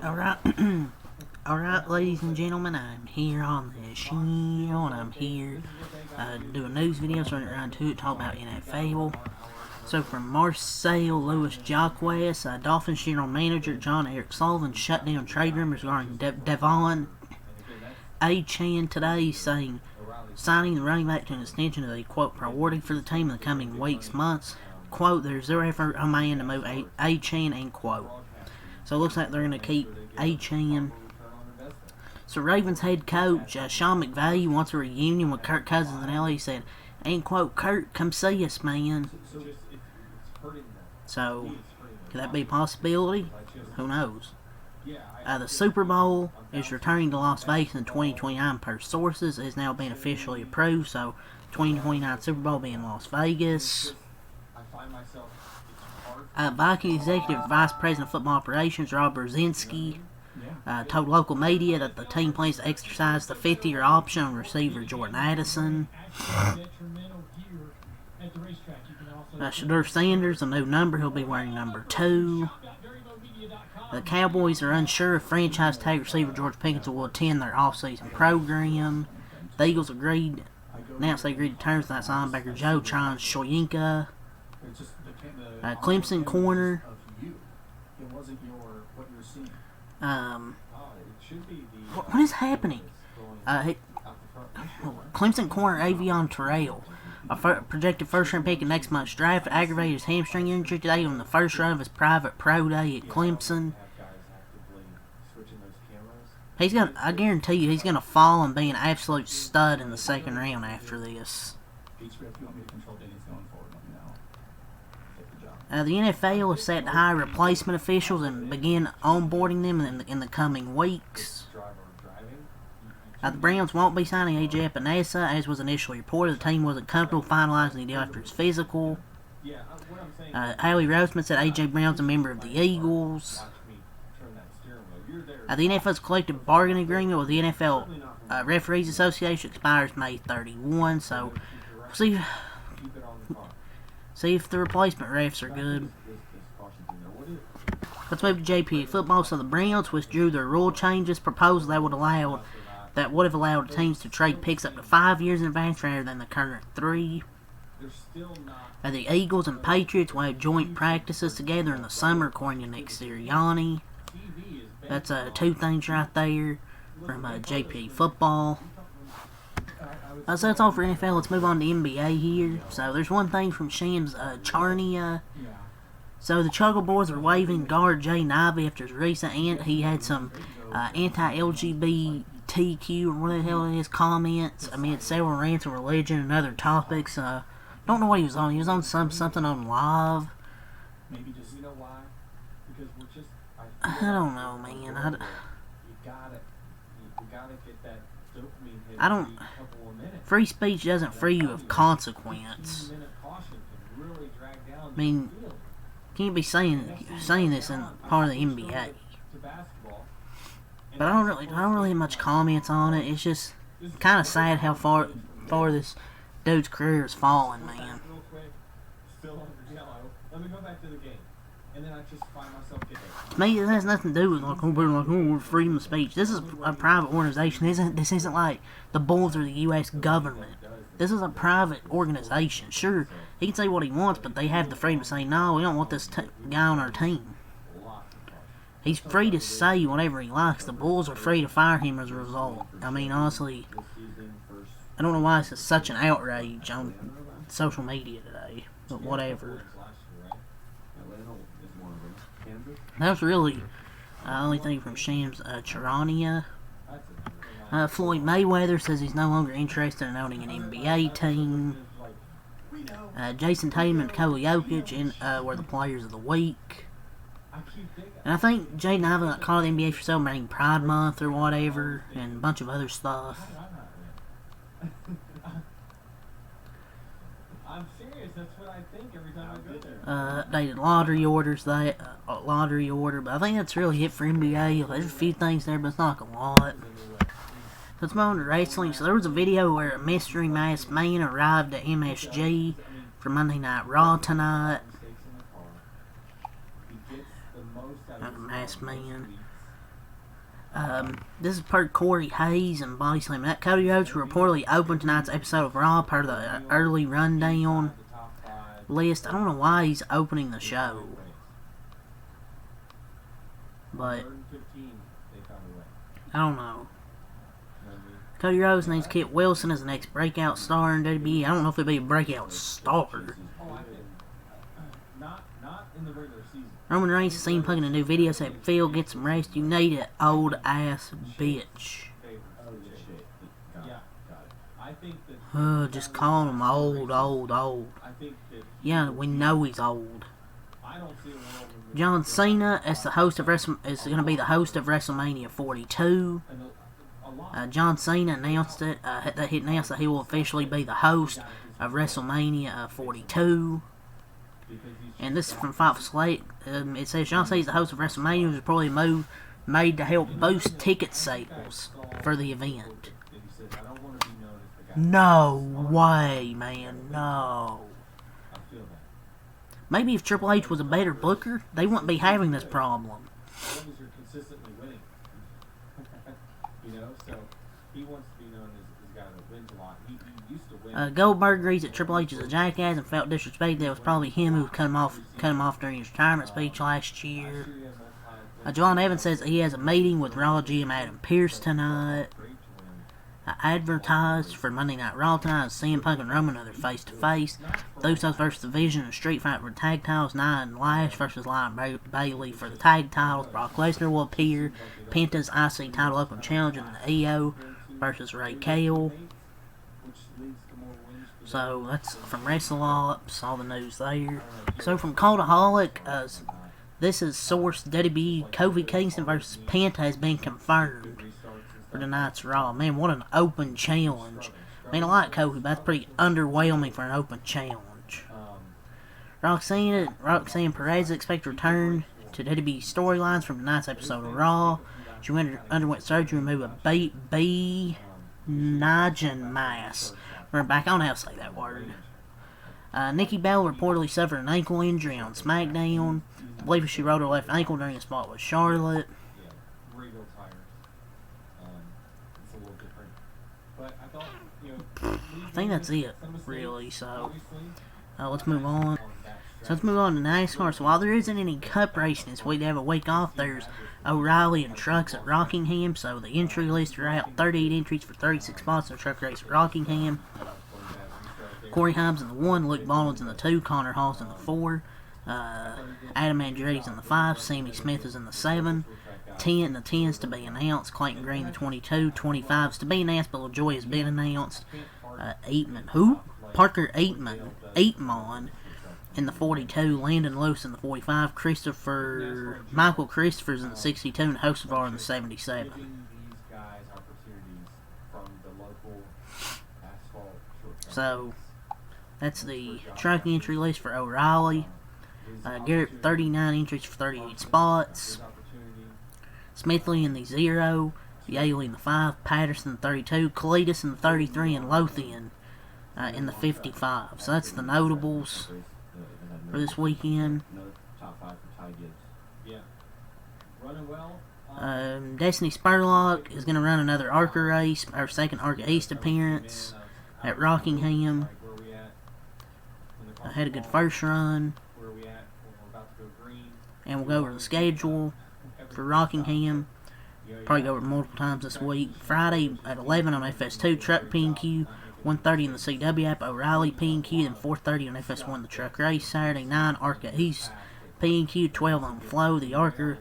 Alright, alright, ladies and gentlemen, I'm here on the show, and I'm here doing news videos running around to it, talk about NFL. So from Marcel Louis Jacques, Dolphins general manager John Eric Sullivan shut down trade rumors regarding Devon Achane today, saying signing the running back to an extension is a, quote, priority for the team in the coming weeks, months. Quote, there's zero effort on my end to move Achane, end quote. So it looks like they're going to keep Achane. So Ravens head coach Sean McVay wants a reunion with Kirk Cousins in LA. He said, end quote, Kirk, come see us, man. So, could that be a possibility? Who knows? The Super Bowl is returning to Las Vegas in 2029 per sources. It has now been officially approved. So, 2029 Super Bowl being in Las Vegas. Viking Executive Vice President of Football Operations Rob Brzezinski told local media that the team plans to exercise the 50-year option on receiver Jordan Addison. Shedeur Sanders, a new number, he'll be wearing number 2. The Cowboys are unsure if franchise tag receiver George Pickens will attend their off-season program. The Eagles announced they agreed to terms with that linebacker Joe Tryon-Shoyinka. Clemson corner. What is happening? Clemson corner Avion Terrell, a projected first-round pick in next month's draft, aggravated his hamstring injury today on the first run of his private pro day at Clemson. I guarantee you, he's gonna fall and be an absolute stud in the second round after this. The NFL is set to hire replacement officials and begin onboarding them in the coming weeks. The Browns won't be signing A.J. Epinesa, as was initially reported. The team wasn't comfortable finalizing the deal after his physical. Howie Roseman said A.J. Brown's a member of the Eagles. The NFL's collective bargaining agreement with the NFL Referees Association expires May 31, so we'll see if the replacement refs are good. Let's move to JPA football. So the Browns withdrew their rule changes proposal that would have allowed teams to trade picks up to 5 years in advance rather than the current 3. The Eagles and Patriots will have joint practices together in the summer, according to Nick Sirianni. That's 2 things right there from JPA football. So that's all for NFL. Let's move on to NBA here. So there's one thing from Shams Charania. So the Chuggle Boys are waiving guard Jay Nivey after his recent he had some anti-LGBTQ or whatever the hell it is comments amid several rants on religion and other topics. Don't know what he was on. He was on something on live. I don't know, man. I don't. Free speech doesn't free you of consequence. I mean, can't be saying this in part of the NBA. But I don't really have much comments on it. It's just kind of sad how far this dude's career has fallen, man. To me, it has nothing to do with we're freedom of speech. This is a private organization. This isn't like the Bulls or the U.S. government. This is a private organization. Sure, he can say what he wants, but they have the freedom to say, no, we don't want this guy on our team. He's free to say whatever he likes. The Bulls are free to fire him as a result. I mean, honestly, I don't know why this is such an outrage on social media today, but whatever. That was really the only thing from Shams Charania. Floyd Mayweather says he's no longer interested in owning an NBA team. Jason Tatum and Nikola Jokic were the players of the week. And I think Jaden Ivey got called the NBA for celebrating Pride Month or whatever, and a bunch of other stuff. I'm serious, that's what I think every time I go there. Updated lottery order, but I think that's really it for NBA. There's a few things there, but it's not a lot. Let's move on to wrestling. So there was a video where a mystery masked man arrived at MSG for Monday Night Raw tonight. Masked Man. This is per Corey Hayes and Body Slam. That Cody Rhodes will reportedly open tonight's episode of Raw per the early rundown list. I don't know why he's opening the show, but I don't know. Cody Rhodes names Kit Wilson as the next breakout star in WWE. I don't know if it'll be a breakout star. Roman Reigns is seen plugging a new video saying, "Phil, get some rest. You need it, old ass bitch." Just calling him old. Yeah, we know he's old. John Cena as the host of is going to be the host of WrestleMania 42. John Cena announced that he will officially be the host of WrestleMania 42. And this is from Fox Slate. It says John Cena is the host of WrestleMania, which is probably a move made to help boost ticket sales for the event. No way, man, no. Maybe if Triple H was a better booker, they wouldn't be having this problem. Goldberg agrees that Triple H is a jackass and felt disrespected. That was probably him who cut him off during his retirement speech last year. John Evans says he has a meeting with Raw GM Adam Pearce tonight. Advertised for Monday Night Raw tonight is CM Punk and Roman are face-to-face. Usos versus The Vision and Street Fight for the tag titles. Nia and Lash versus Lyon Bailey for the tag titles. Brock Lesnar will appear. Penta's IC title open challenge in the EO versus Ray Cale. So that's from WrestleOps, all the news there. So from Cultaholic, this is source WWE Kofi Kingston versus Penta has been confirmed for tonight's Raw. Man, what an open challenge. Man, I like Kofi, but that's pretty underwhelming for an open challenge. Roxanne Perez is expected to return to WWE storylines from tonight's episode of Raw. She underwent surgery to remove a benign mass. We're back on how to say that word. Nikki Bella reportedly suffered an ankle injury on SmackDown. I believe she rolled her left ankle during a spot with Charlotte. I think that's it, really, so let's move on. So let's move on to NASCAR. So while there isn't any cup racing this week, they have a week off. There's O'Reilly and trucks at Rockingham, so the entry list are out. 38 entries for 36 spots in the truck race at Rockingham. Corey Himes in the 1, Luke Baldwin's in the 2, Connor Hall's in the 4, Adam Andretti's in the 5, Sammy Smith is in the 7, 10, the 10's to be announced, Clayton Green the 22, 25's to be announced, but LaJoy has been announced. Parker Aitman in the 42, Landon Lewis in the 45, Michael Christopher's in the 62, and Hocevar in the 77. So, that's the truck entry list for O'Reilly. Garrett, 39 entries for 38 spots. Smithley in the 0, Yaley in the 5, Patterson in the 32, Kalidas in the 33, and Lothian in the 55. So that's the notables for this weekend. Destiny Spurlock is going to run another ARCA race, our second ARCA East appearance at Rockingham. Had a good first run. And we'll go over the schedule for Rockingham. Probably go over it multiple times this week. Friday at 11 on FS2, Truck P&Q. 1:30 in the CW app, O'Reilly P&Q, then 4:30 on FS1, the truck race. Saturday 9, ARCA East P&Q, 12 on Flow, the ARCA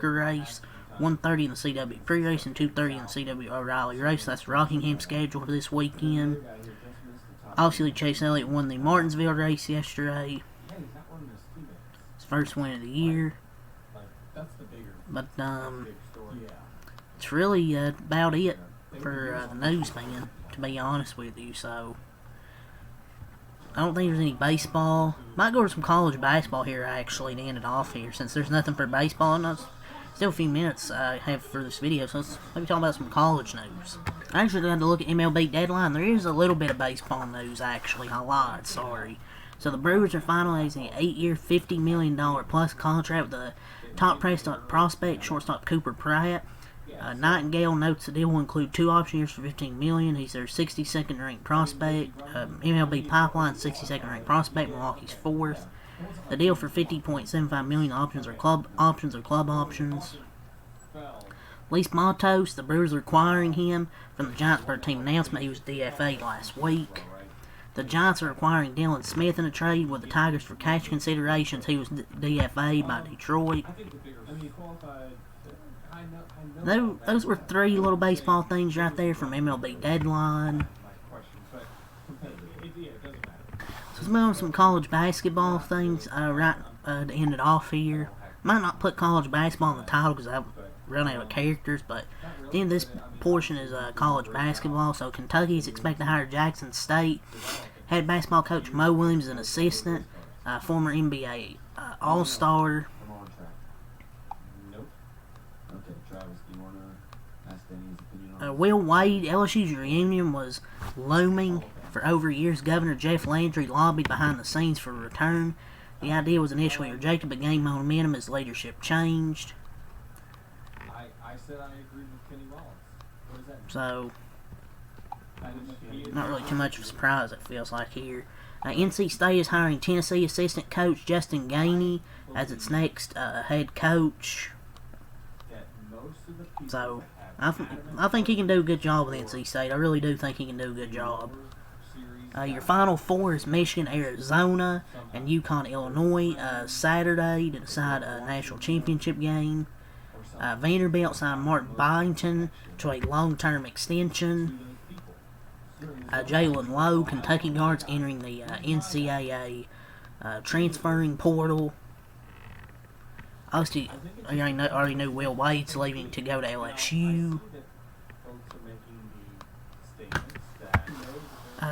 race. 1:30 in the CW pre-race and 2:30 in the CW O'Reilly race. That's the Rockingham schedule for this weekend. Obviously, Chase Elliott won the Martinsville race yesterday. His first win of the year. But it's really about it for the news, man, to be honest with you. So I don't think there's any baseball. Might go to some college basketball here actually to end it off here, since there's nothing for baseball. And still a few minutes I have for this video, so let's maybe talk about some college news. I actually got to look at MLB Deadline. There is a little bit of baseball news actually. I lied, sorry. So the Brewers are finalizing an 8-year, $50 million plus contract with the Top prospect, shortstop Cooper Pratt. Nightingale notes the deal will include 2 option years for $15 million. He's their 62nd ranked prospect. MLB Pipeline, 62nd ranked prospect. Milwaukee's 4th. The deal for $50.75 million. Options are club options. Luis Matos, the Brewers are acquiring him from the Giants per team announcement. He was DFA'd last week. The Giants are acquiring Dylan Smith in a trade with the Tigers for cash considerations. He was DFA'd by Detroit. Those were 3 little baseball things right there from MLB Deadline. So let's move on to some college basketball things to end it off here. Might not put college basketball in the title because I've run out of characters, but at the end of this portion is college basketball. So Kentucky's expected to hire Jackson State head basketball coach Mo Williams as an assistant, former NBA All-Star. Will Wade, LSU's reunion was looming for over years. Governor Jeff Landry lobbied behind the scenes for a return. The idea was initially rejected, but gained momentum as leadership changed. I said I agreed with Kenny Wallace. What does that mean? So, not really too much of a surprise, it feels like here. NC State is hiring Tennessee assistant coach Justin Gainey as its next head coach. So, I think he can do a good job with NC State. I really do think he can do a good job. Your Final Four is Michigan, Arizona, and UConn, Illinois, Saturday to decide a national championship game. Vanderbilt signed Mark Byington to a long-term extension. Jalen Lowe, Kentucky guards entering the NCAA transferring portal. Obviously, I already knew Will Wade's leaving to go to LSU.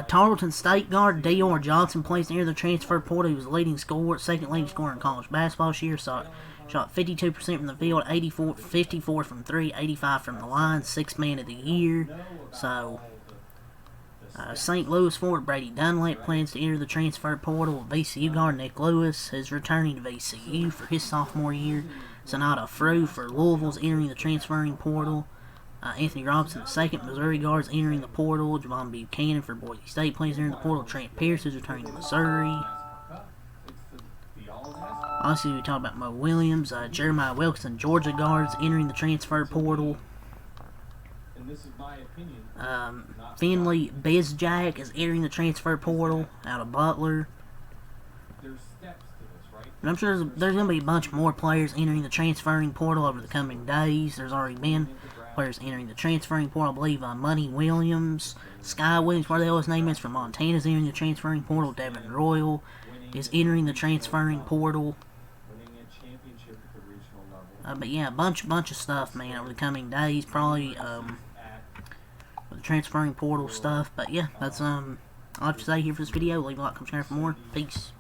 Tarleton State guard Dior Johnson placed near the transfer portal. He was the second leading scorer in college basketball this year. Shot 52% from the field, 54 from 3, 85 from the line, 6th man of the year. So, St. Louis forward Brady Dunlap plans to enter the transfer portal. VCU guard Nick Lewis is returning to VCU for his sophomore year. Sonata Frew for Louisville's entering the transferring portal. Anthony Robinson, the second Missouri guard, is entering the portal. Javon Buchanan for Boise State plans to enter the portal. Trent Pierce is returning to Missouri. Obviously, we talked about Mo Williams. Jeremiah Wilkinson, Georgia guards, entering the transfer portal. Finley Bizjack is entering the transfer portal out of Butler. And I'm sure there's going to be a bunch more players entering the transferring portal over the coming days. There's already been players entering the transferring portal. I believe Money Williams, Sky Williams, where the hell his name is, from Montana, is entering the transferring portal. Devin Royal is entering the transferring portal. But yeah, a bunch of stuff, man, over the coming days. Probably with the transferring portal stuff. But yeah, that's all I have to say here for this video. Leave a like, comment, share for more. Peace.